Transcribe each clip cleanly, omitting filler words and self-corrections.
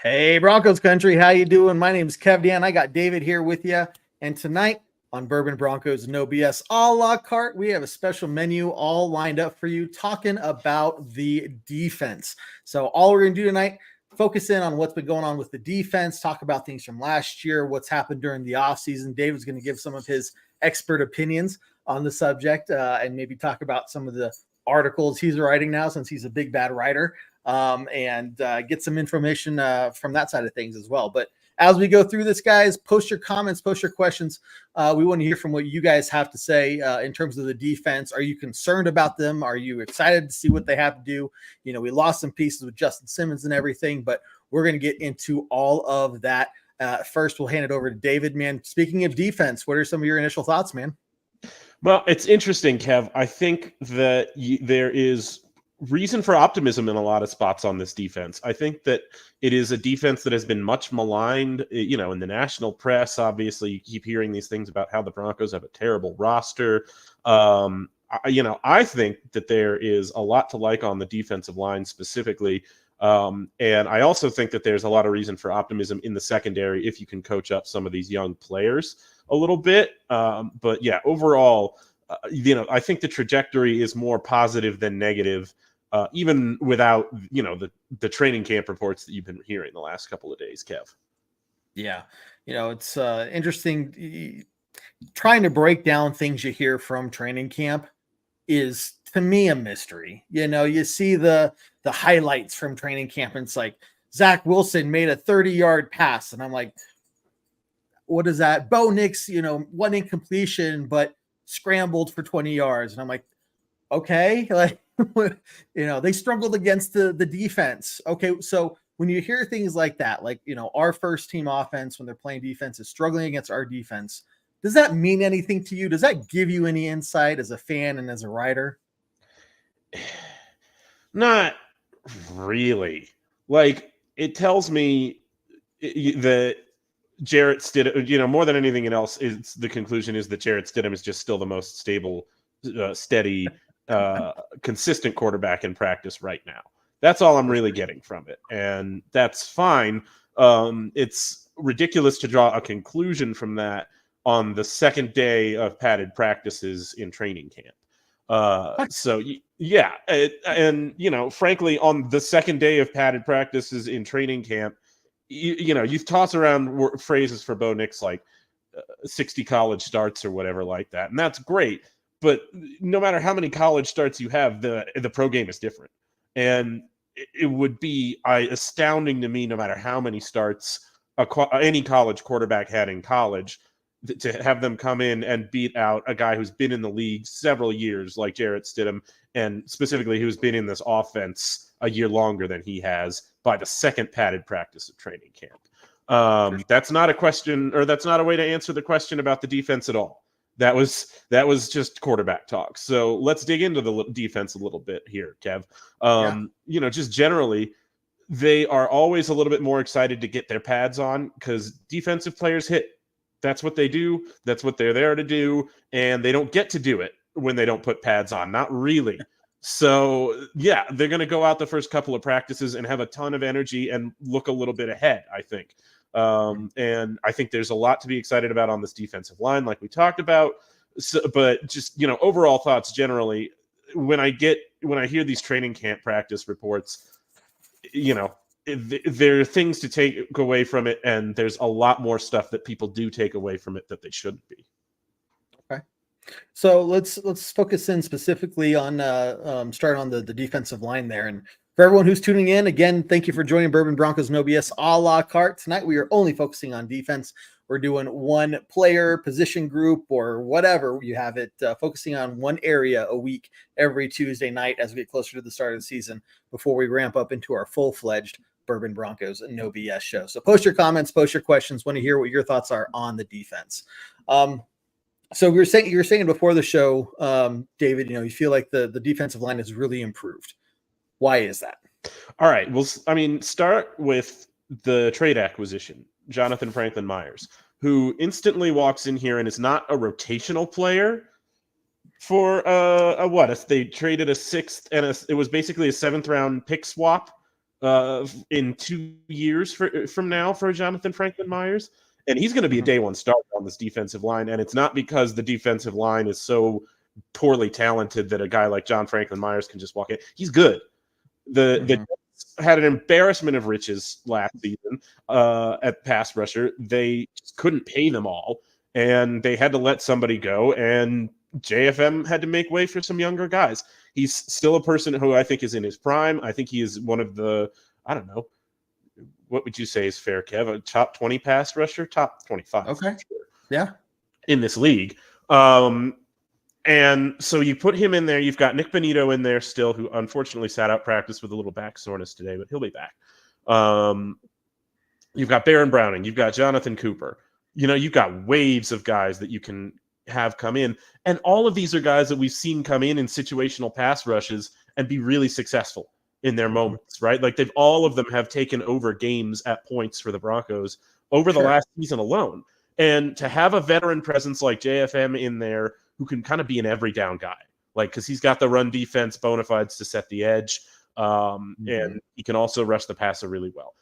Hey, Broncos country, how you doing? My name is Kev Dan. I got David here with you. And tonight on Bourbon Broncos No BS a la carte, we have a special menu all lined up for you talking about the defense. So all we're going to do tonight, focus in on what's been going on with the defense, talk about things from last year, what's happened during the offseason. David's going to give some of his expert opinions on the subject and maybe talk about some of the articles he's writing now since he's a big bad writer. And get some information from that side of things as well. But as we go through this, guys, post your comments, post your questions. We want to hear from what you guys have to say in terms of the defense. Are you concerned about them? Are you excited to see what they have to do? You know, we lost some pieces with Justin Simmons and everything, but we're going to get into all of that. First, we'll hand it over to David, man. Speaking of defense, what are some of your initial thoughts, man? Well, it's interesting, Kev. I think that there is reason for optimism in a lot of spots on this defense. I think that it is a defense that has been much maligned, you know, in the national press. Obviously, you keep hearing these things about how the Broncos have a terrible roster. I think that there is a lot to like on the defensive line specifically. And I also think that there's a lot of reason for optimism in the secondary if you can coach up some of these young players a little bit. But yeah, overall, I think the trajectory is more positive than negative. Even without, the training camp reports that you've been hearing the last couple of days, Kev. Yeah. It's interesting. Trying to break down things you hear from training camp is, to me, a mystery. You see the highlights from training camp, and it's like Zach Wilson made a 30-yard pass. And I'm like, what is that? Bo Nix, one incompletion, but scrambled for 20 yards. And I'm like, okay, they struggled against the defense. Okay, so when you hear things like that, our first team offense, when they're playing defense, is struggling against our defense, does that mean anything to you? Does that give you any insight as a fan and as a writer? Not really. It tells me that Jarrett Stidham, more than anything else, is the conclusion is that Jarrett Stidham is just still the most stable, steady, consistent quarterback in practice right now. That's all I'm really getting from it, and that's fine. It's ridiculous to draw a conclusion from that on the second day of padded practices in training camp. Frankly, on the second day of padded practices in training camp, you toss around phrases for Bo Nix like 60 college starts or whatever like that, and that's great. But no matter how many college starts you have, the pro game is different. And it would be astounding to me, no matter how many starts any college quarterback had in college, to have them come in and beat out a guy who's been in the league several years, like Jarrett Stidham, and specifically who's been in this offense a year longer than he has, by the second padded practice of training camp. That's not a question, or that's not a way to answer the question about the defense at all. That was just quarterback talk. So let's dig into the defense a little bit here, Kev. Just generally, they are always a little bit more excited to get their pads on because defensive players hit. That's what they do. That's what they're there to do. And they don't get to do it when they don't put pads on. Not really. So, yeah, they're going to go out the first couple of practices and have a ton of energy and look a little bit ahead, I think. And I think there's a lot to be excited about on this defensive line, like we talked about. So, but just, overall thoughts generally, when I hear these training camp practice reports, there are things to take away from it, and there's a lot more stuff that people do take away from it that they shouldn't be. Okay. So let's focus in specifically on starting on the defensive line there. And for everyone who's tuning in, again, thank you for joining Bourbon Broncos No BS a la carte. Tonight we are only focusing on defense. We're doing one player, position group, or whatever you have it, focusing on one area a week every Tuesday night as we get closer to the start of the season before we ramp up into our full-fledged Bourbon Broncos No BS show. So post your comments, post your questions. Want to hear what your thoughts are on the defense. So you were saying before the show, David, you feel like the defensive line has really improved. Why is that? All right. Well, start with the trade acquisition, Jonathan Franklin Myers, who instantly walks in here and is not a rotational player for they traded a sixth and it was basically a 7th round pick swap in 2 years from now for Jonathan Franklin Myers. And he's going to be a day one starter on this defensive line. And it's not because the defensive line is so poorly talented that a guy like John Franklin Myers can just walk in. He's good. The Jets had an embarrassment of riches last season at pass rusher. They just couldn't pay them all, and they had to let somebody go. And JFM had to make way for some younger guys. He's still a person who I think is in his prime. I think he is one of the, I don't know, what would you say is fair, Kev? A top 20 pass rusher? Top 25. Okay. Sure. Yeah. In this league. And so you put him in there. You've got Nick Benito in there still, who unfortunately sat out practice with a little back soreness today, but he'll be back. You've got Baron Browning. You've got Jonathan Cooper. You've got waves of guys that you can have come in. And all of these are guys that we've seen come in situational pass rushes and be really successful in their moments, right? Like all of them have taken over games at points for the Broncos over the last season alone. And to have a veteran presence like JFM in there who can kind of be an every down guy, like, because he's got the run defense bona fides to set the edge, and he can also rush the passer really well.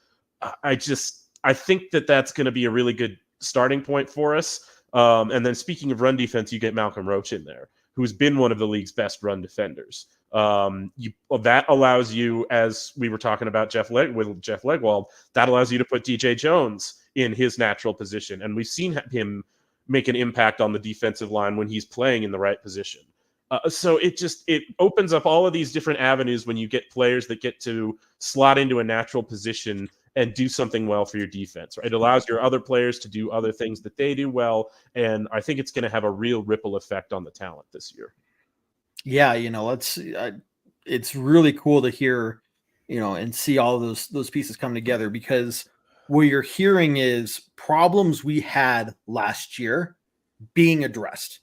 I think that's going to be a really good starting point for us. And then speaking of run defense, you get Malcolm Roach in there, who's been one of the league's best run defenders. That allows you, as we were talking about with Jeff Legwold, that allows you to put DJ Jones in his natural position. And we've seen him make an impact on the defensive line when he's playing in the right position. So it opens up all of these different avenues when you get players that get to slot into a natural position and do something well for your defense. Right? It allows your other players to do other things that they do well. And I think it's going to have a real ripple effect on the talent this year. Yeah. It's really cool to hear, and see all those pieces come together, because what you're hearing is problems we had last year being addressed.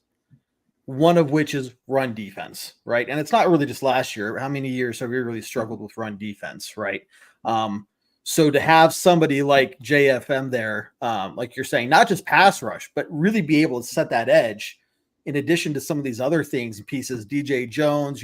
One of which is run defense, right? And it's not really just last year. How many years have we really struggled with run defense, right? So to have somebody like JFM there, like you're saying, not just pass rush, but really be able to set that edge in addition to some of these other things and pieces, DJ Jones,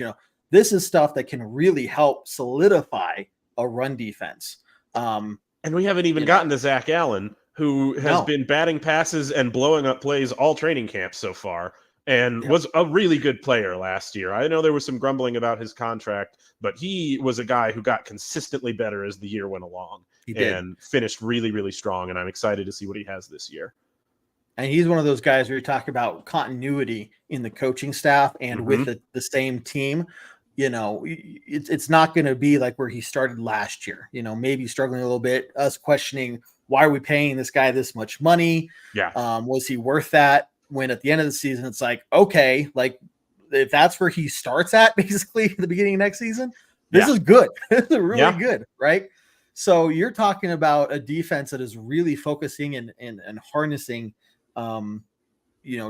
this is stuff that can really help solidify a run defense. And we haven't even gotten to Zach Allen, who has been batting passes and blowing up plays all training camp so far, and was a really good player last year. I know there was some grumbling about his contract, but he was a guy who got consistently better as the year went along and finished really, really strong. And I'm excited to see what he has this year. And he's one of those guys where you talk about continuity in the coaching staff and with the same team. It's not going to be like where he started last year, maybe struggling a little bit, us questioning, why are we paying this guy this much money? Yeah. Was he worth that? When at the end of the season, it's like, okay, like if that's where he starts at basically at the beginning of next season, this is good. This is really good. Right. So you're talking about a defense that is really focusing and harnessing,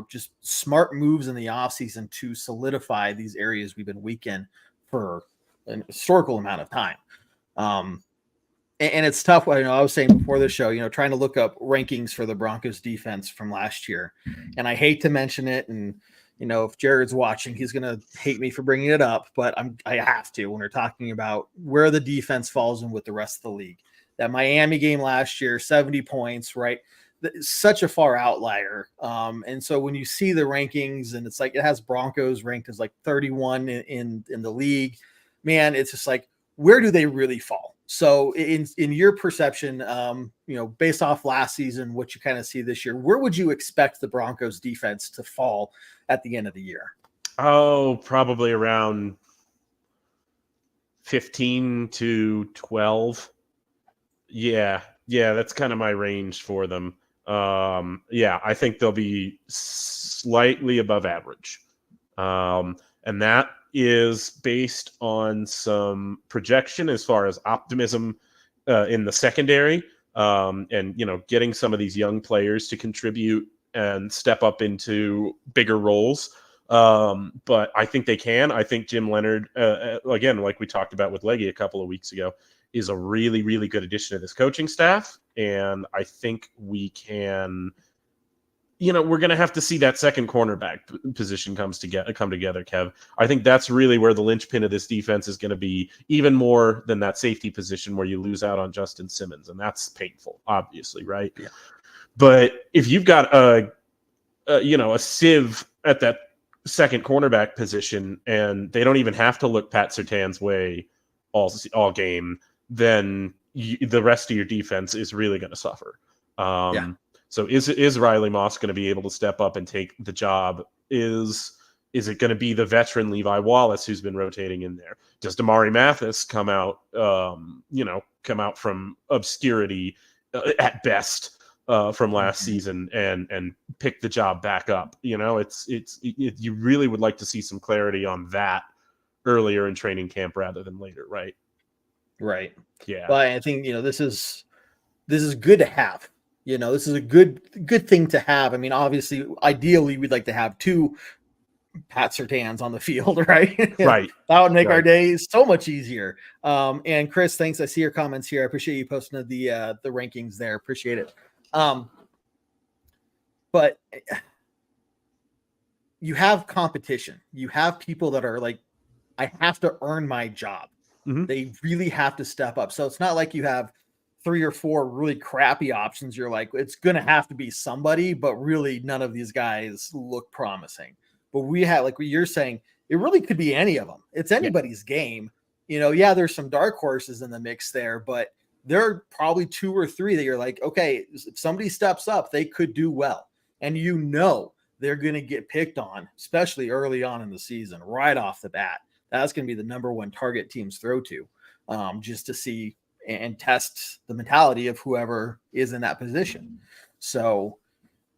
just smart moves in the offseason to solidify these areas we've been weak in for an historical amount of time. And it's tough. I was saying before the show, trying to look up rankings for the Broncos defense from last year. And I hate to mention it. And, if Jared's watching, he's going to hate me for bringing it up, but I have to when we're talking about where the defense falls in with the rest of the league. That Miami game last year, 70 points, right? Such a far outlier. And so when you see the rankings and it's like it has Broncos ranked as like 31 in the league, man, it's just like, where do they really fall? So in your perception, based off last season, what you kind of see this year, where would you expect the Broncos defense to fall at the end of the year? Oh, probably around 15 to 12. Yeah, that's kind of my range for them. I think they'll be slightly above average. And that is based on some projection as far as optimism in the secondary, and getting some of these young players to contribute and step up into bigger roles. But I think they can. I think Jim Leonard, again, like we talked about with Leggy a couple of weeks ago, is a really, really good addition to this coaching staff. And I think we can we're going to have to see that second cornerback position come together, Kev. I think that's really where the linchpin of this defense is going to be, even more than that safety position where you lose out on Justin Simmons, and that's painful, obviously, right? Yeah. But if you've got a sieve at that second cornerback position, and they don't even have to look Pat Surtain's way all game, then the rest of your defense is really going to suffer. So is Riley Moss going to be able to step up and take the job? Is it going to be the veteran Levi Wallace who's been rotating in there? Does Damari Mathis come out from obscurity at best from last season and pick the job back up? You really would like to see some clarity on that earlier in training camp rather than later, right? Right. Yeah. But I think this is good to have. This is a good thing to have. I mean, obviously, ideally, we'd like to have 2 Pat Surtains on the field, right? Right. That would make our days so much easier. And Chris, thanks. I see your comments here. I appreciate you posting the rankings there. Appreciate it. But you have competition. You have people that are like, I have to earn my job. Mm-hmm. They really have to step up. So it's not like you have 3 or 4 really crappy options. You're like, it's going to have to be somebody, but really none of these guys look promising. But we have, like what you're saying, it really could be any of them. It's anybody's game. There's some dark horses in the mix there, but there are probably 2 or 3 that you're like, okay, if somebody steps up, they could do well. And they're going to get picked on, especially early on in the season, right off the bat. That's going to be the number one target teams throw to, just to see and test the mentality of whoever is in that position. So,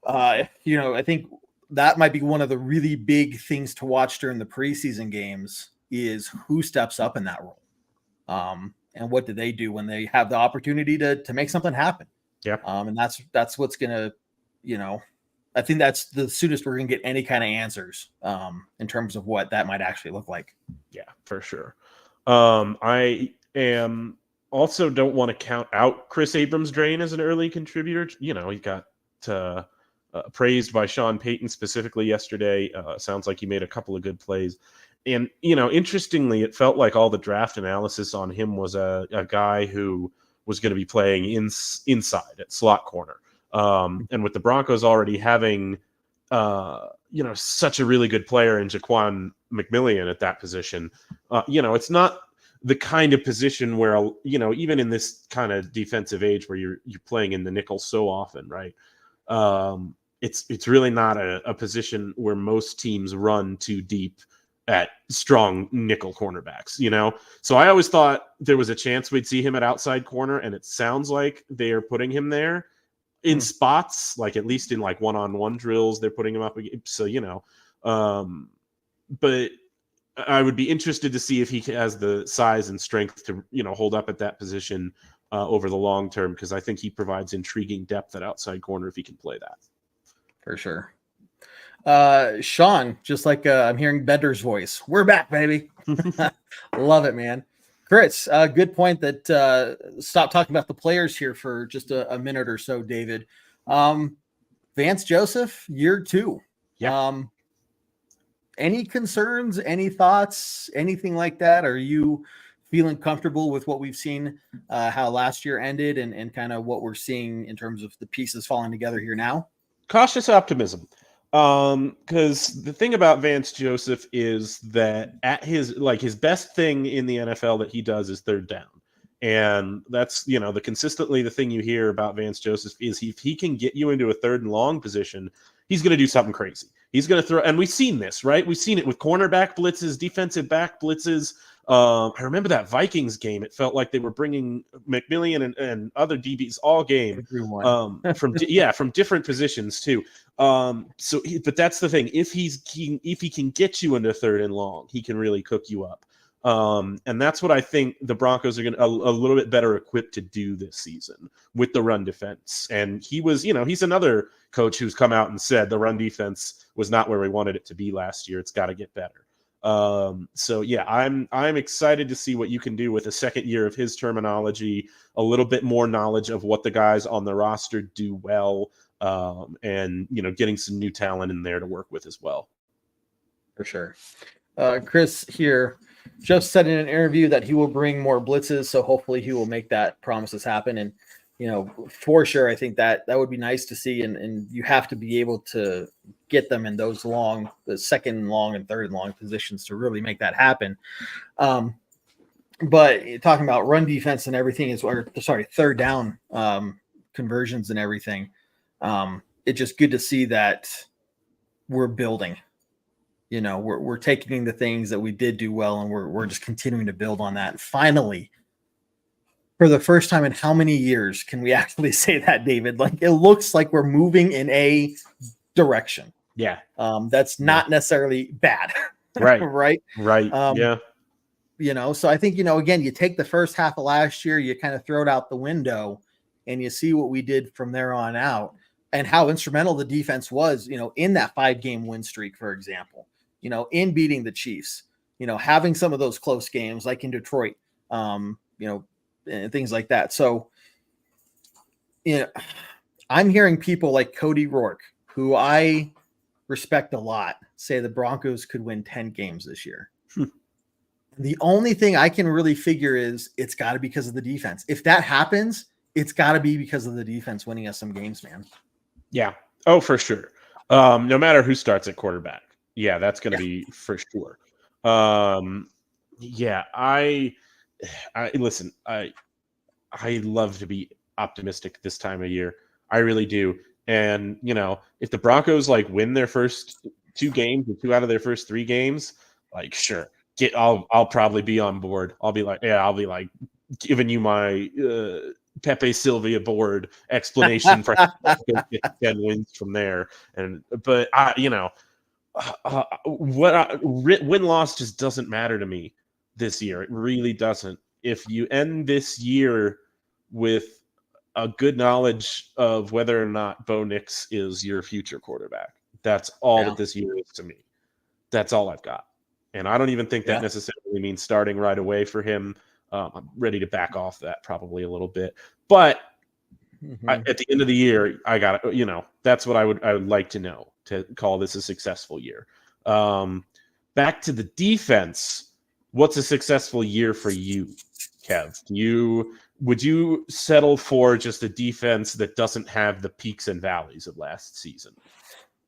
I think that might be one of the really big things to watch during the preseason games is who steps up in that role. And what do they do when they have the opportunity to make something happen? Yeah. And that's what's going to, I think that's the soonest we're going to get any kind of answers in terms of what that might actually look like. Yeah, for sure. I am also don't want to count out Chris Abrams-Drain as an early contributor. He got praised by Sean Payton specifically yesterday. Sounds like he made a couple of good plays. And, interestingly, it felt like all the draft analysis on him was a guy who was going to be playing inside at slot corner. And with the Broncos already having, such a really good player in Jaquan McMillian at that position, it's not the kind of position where, even in this kind of defensive age where you're playing in the nickel so often, right? It's really not a position where most teams run too deep at strong nickel cornerbacks, So I always thought there was a chance we'd see him at outside corner, and it sounds like they are putting him there in spots, like at least in like one-on-one drills, they're putting him up. So, but I would be interested to see if he has the size and strength to, hold up at that position over the long term, because I think he provides intriguing depth at outside corner if he can play that. For sure. Sean, just like I'm hearing Bender's voice. We're back, baby. Love it, man. Chris, good point that stop talking about the players here for just a minute or so, David. Vance Joseph, year 2. Yeah. Any concerns, any thoughts, anything like that? Are you feeling comfortable with what we've seen, how last year ended and kind of what we're seeing in terms of the pieces falling together here now? Cautious optimism. Because the thing about Vance Joseph is that at his best thing in the NFL that he does is third down. And that's, consistently the thing you hear about Vance Joseph is if he can get you into a third and long position, he's going to do something crazy. He's going to throw, and we've seen this, right? We've seen it with cornerback blitzes, defensive back blitzes. I remember that Vikings game. It felt like they were bringing McMillian and other DBs all game from different positions too. But that's the thing. If he can get you into third and long, he can really cook you up. And that's what I think the Broncos are going to a little bit better equipped to do this season with the run defense. And he was, he's another coach who's come out and said the run defense was not where we wanted it to be last year. It's got to get better. So yeah, I'm excited to see what you can do with a second year of his terminology, a little bit more knowledge of what the guys on the roster do well. and getting some new talent in there to work with as well. For sure. Chris here just said in an interview that he will bring more blitzes, so hopefully he will make that promises happen. And for sure, I think that would be nice to see. And you have to be able to get them in those the second and long and third and long positions to really make that happen. But talking about run defense and everything third down conversions and everything. It's just good to see that we're building. We're taking the things that we did do well, and we're just continuing to build on that. And finally, for the first time in how many years can we actually say that, David? Like, it looks like we're moving in a direction. Yeah. That's not necessarily bad. Right. Right. Yeah. So I think, again, you take the first half of last year, you kind of throw it out the window, and you see what we did from there on out and how instrumental the defense was, in that 5-game win streak, for example, in beating the Chiefs, having some of those close games like in Detroit, and things like that. So, I'm hearing people like Cody Rourke, who I respect a lot, say the Broncos could win 10 games this year. The only thing I can really figure is it's got to be because of the defense. If that happens, it's got to be because of the defense winning us some games, man. Yeah. Oh, for sure. No matter who starts at quarterback. Yeah, that's going to be for sure. Yeah, I listen, I love to be optimistic this time of year. I really do. And, if the Broncos win their first 2 games or 2 out of their first 3 games, sure. I'll probably be on board. I'll be giving you my Pepe Sylvia board explanation for how to get 10 wins from there. But win-loss just doesn't matter to me this year. It really doesn't. If you end this year with a good knowledge of whether or not Bo Nix is your future quarterback, that's all that this year is to me. That's all I've got. And I don't even think that necessarily means starting right away for him. I'm ready to back off that probably a little bit. But at the end of the year, I got to, that's what I would like to know to call this a successful year. Back to the defense. What's a successful year for you, Kev? Would you settle for just a defense that doesn't have the peaks and valleys of last season?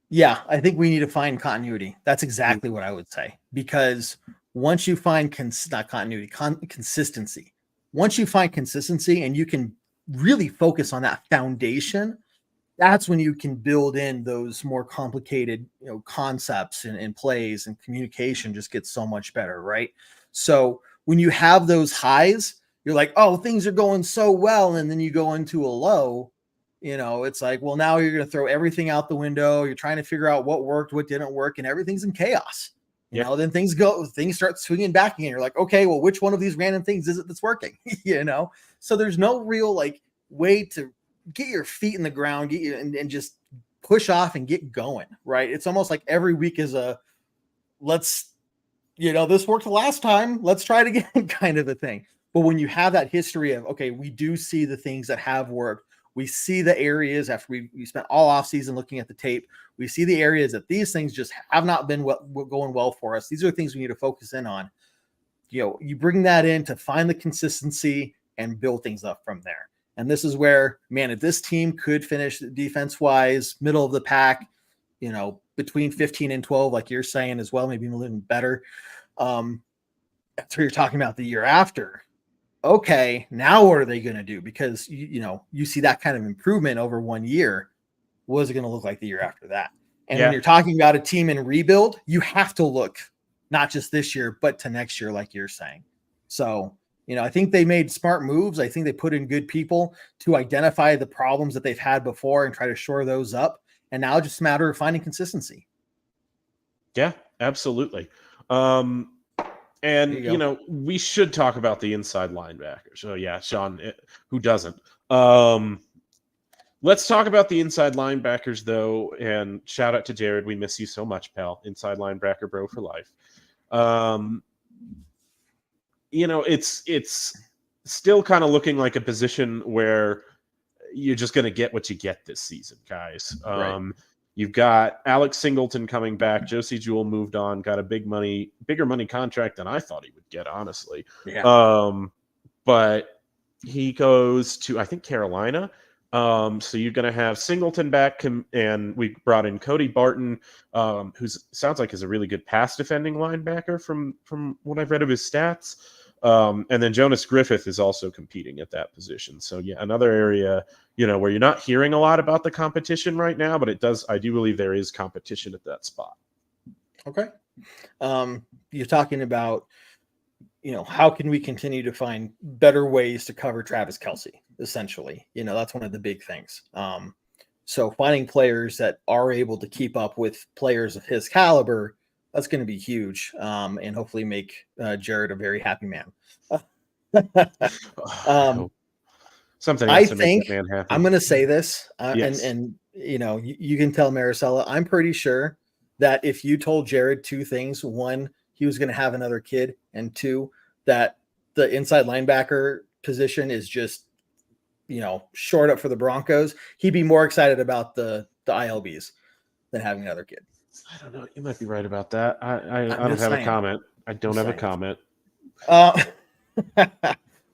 Yeah, I think we need to find continuity. That's exactly what I would say. Because once you find consistency, once you find consistency and you can really focus on that foundation, that's when you can build in those more complicated, concepts and plays, and communication just gets so much better, right? So when you have those highs, you're like, oh, things are going so well. And then you go into a low, it's like, well, now you're going to throw everything out the window. You're trying to figure out what worked, what didn't work, and everything's in chaos. Then things start swinging back again. You're like, okay, well, which one of these random things is it that's working? So there's no real way to get your feet in the ground, get you and just push off and get going. Right. It's almost like every week is let's, this worked the last time. Let's try it again kind of a thing. But when you have that history of, okay, we do see the things that have worked. We see the areas after we spent all off season looking at the tape. We see the areas that these things just have not been going well for us. These are things we need to focus in on. You bring that in to find the consistency and build things up from there. And this is where, man, if this team could finish defense-wise, middle of the pack, between 15 and 12, like you're saying as well, maybe a little better. That's what you're talking about the year after. Okay, now what are they going to do? Because, you see that kind of improvement over 1 year. What is it going to look like the year after that? And when you're talking about a team in rebuild, you have to look not just this year, but to next year, like you're saying. So, I think they made smart moves. I think they put in good people to identify the problems that they've had before and try to shore those up. And now it's just a matter of finding consistency. Yeah, absolutely. And, we should talk about the inside linebackers. So, yeah, Sean, who doesn't? Let's talk about the inside linebackers, though, and shout out to Jared. We miss you so much, pal. Inside linebacker, bro, for life. It's still kind of looking like a position where, you're just going to get what you get this season, guys. Right. You've got Alex Singleton coming back. Josie Jewell moved on, got a bigger money contract than I thought he would get, honestly. Yeah. But he goes to, I think, Carolina. So you're going to have Singleton back, and we brought in Cody Barton, who sounds like is a really good pass defending linebacker from what I've read of his stats. And then Jonas Griffith is also competing at that position. So yeah, another area, where you're not hearing a lot about the competition right now, but I do believe there is competition at that spot. Okay. You're talking about, how can we continue to find better ways to cover Travis Kelce, essentially? That's one of the big things. So finding players that are able to keep up with players of his caliber, that's going to be huge, and hopefully make Jared a very happy man. Something I else to think make that man happy. I'm going to say this, Yes. and you can tell Maricela, I'm pretty sure that if you told Jared two things: one, he was going to have another kid, and two, that the inside linebacker position is just, short up for the Broncos, he'd be more excited about the ILBs than having another kid. I don't know. You might be right about that. I don't have a comment. I don't have a comment.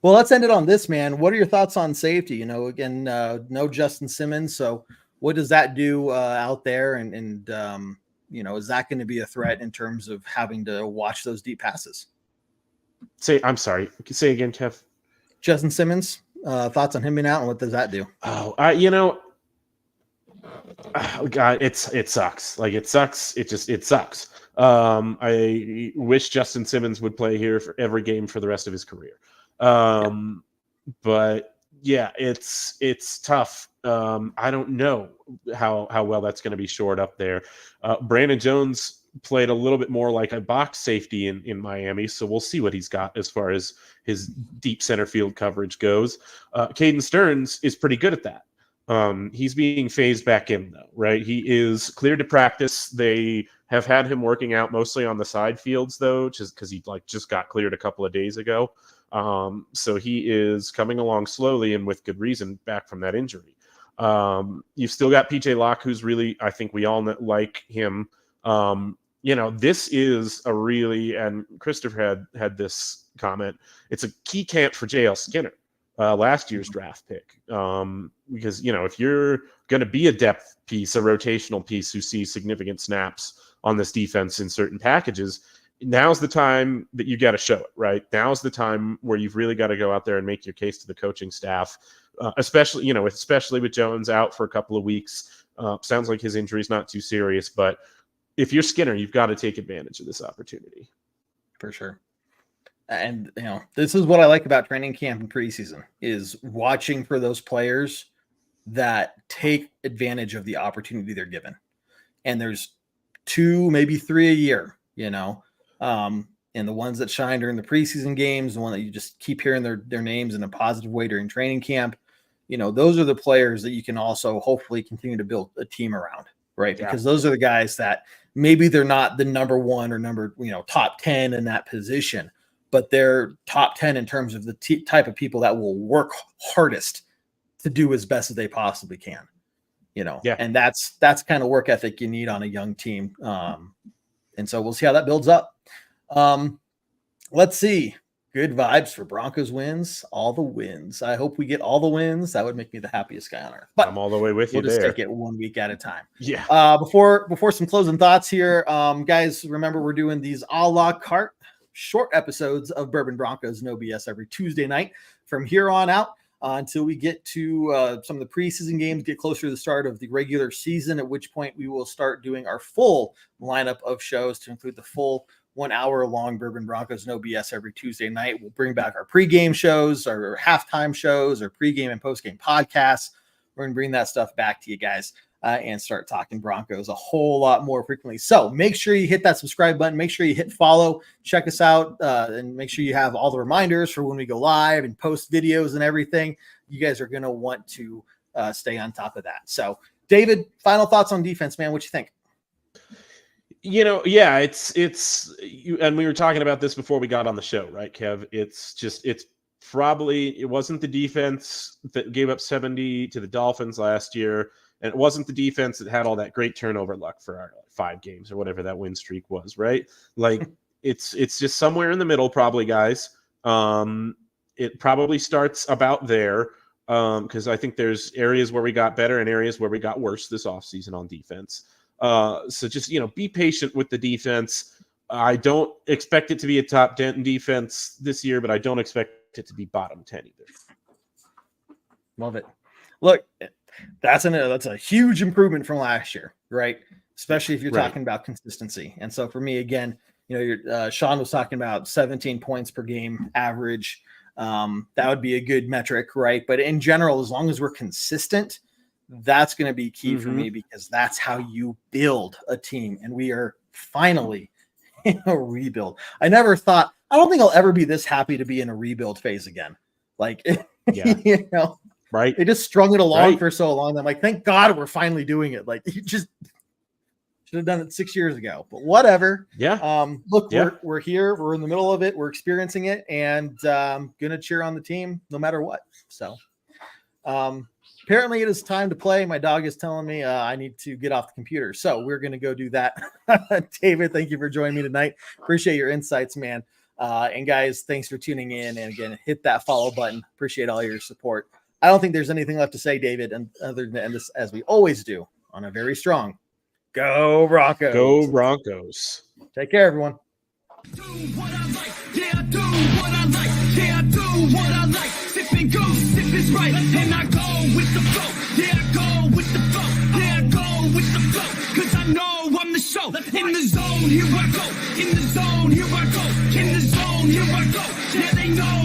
Well, let's end it on this, man. What are your thoughts on safety? Again, no Justin Simmons. So what does that do out there? And is that going to be a threat in terms of having to watch those deep passes? I'm sorry. Say again, Kev. Justin Simmons, thoughts on him being out, and what does that do? Oh, God, it sucks. Like, it sucks. It sucks. I wish Justin Simmons would play here for every game for the rest of his career. But yeah, it's tough. I don't know how well that's going to be shored up there. Brandon Jones played a little bit more like a box safety in Miami, so we'll see what he's got as far as his deep center field coverage goes. Caden Stearns is pretty good at that. He's being phased back in, though, right? He is cleared to practice. They have had him working out mostly on the side fields, though, just because he just got cleared a couple of days ago. So he is coming along slowly and with good reason back from that injury. You've still got PJ Locke, who's really, I think we all like him. This is a really, and Christopher had this comment, it's a key camp for JL Skinner. Last year's draft pick, because if you're going to be a depth piece, a rotational piece who sees significant snaps on this defense in certain packages, now's the time that you got to show it, right? Now's the time where you've really got to go out there and make your case to the coaching staff, especially with Jones out for a couple of weeks. Sounds like his injury is not too serious, but if you're Skinner, you've got to take advantage of this opportunity. For sure. And, this is what I like about training camp and preseason, is watching for those players that take advantage of the opportunity they're given. And there's 2, maybe 3 a year, and the ones that shine during the preseason games, the one that you just keep hearing their names in a positive way during training camp, those are the players that you can also hopefully continue to build a team around, right? Yeah. Because those are the guys that maybe they're not the number one or top 10 in that position, but they're top 10 in terms of the type of people that will work hardest to do as best as they possibly can, Yeah. and that's kind of work ethic you need on a young team. And so we'll see how that builds up. Let's see. Good vibes for Broncos wins, all the wins. I hope we get all the wins. That would make me the happiest guy on earth. But I'm all the way with we'll you just there. take it 1 week at a time. Yeah. Before some closing thoughts here, guys, remember we're doing these a la carte short episodes of Bourbon Broncos No BS every Tuesday night from here on out until we get to some of the preseason games, get closer to the start of the regular season, at which point we will start doing our full lineup of shows to include the full 1 hour long Bourbon Broncos No BS every Tuesday night. We'll bring back our pregame shows, our halftime shows, our pregame and postgame podcasts. We're going to bring that stuff back to you guys and start talking Broncos a whole lot more frequently. So make sure you hit that subscribe button. Make sure you hit follow. Check us out and make sure you have all the reminders for when we go live and post videos and everything. You guys are going to want to stay on top of that. So, David, final thoughts on defense, man. What you think? Yeah, it's and we were talking about this before we got on the show, right, Kev? It's probably it wasn't the defense that gave up 70 to the Dolphins last year, and it wasn't the defense that had all that great turnover luck for our 5 games or whatever that win streak was, right? Like it's just somewhere in the middle, probably, guys. It probably starts about there, because I think there's areas where we got better and areas where we got worse this offseason on defense. So just, be patient with the defense. I don't expect it to be a top 10 defense this year, but I don't expect it to be bottom 10 either. Love it. Look, that's a huge improvement from last year, right? Especially if you're talking about consistency. And so for me, again, Sean was talking about 17 points per game average. That would be a good metric, right? But in general, as long as we're consistent, that's going to be key for me, because that's how you build a team. And we are finally in a rebuild. I don't think I'll ever be this happy to be in a rebuild phase again. Like, right. They just strung it along for so long. I'm like, thank God we're finally doing it. Like, you just should have done it 6 years ago, but whatever. Yeah. Look, we're here. We're in the middle of it. We're experiencing it, and gonna cheer on the team no matter what. So, apparently it is time to play. My dog is telling me I need to get off the computer, so we're gonna go do that. David, thank you for joining me tonight. Appreciate your insights, man. And guys, thanks for tuning in. And again, hit that follow button. Appreciate all your support. I don't think there's anything left to say, David, and other than end this as we always do on a very strong Go Broncos. Go Broncos. Take care, everyone. Do what I like, yeah, I do what I like, yeah, I do what I like. Sip and go, sip is right, and I go with the flow, yeah, I go with the flow, yeah, I go with the flow, cause I know I'm the show. In the zone, here I go, in the zone, here I go, in the zone, here I go, yeah, they know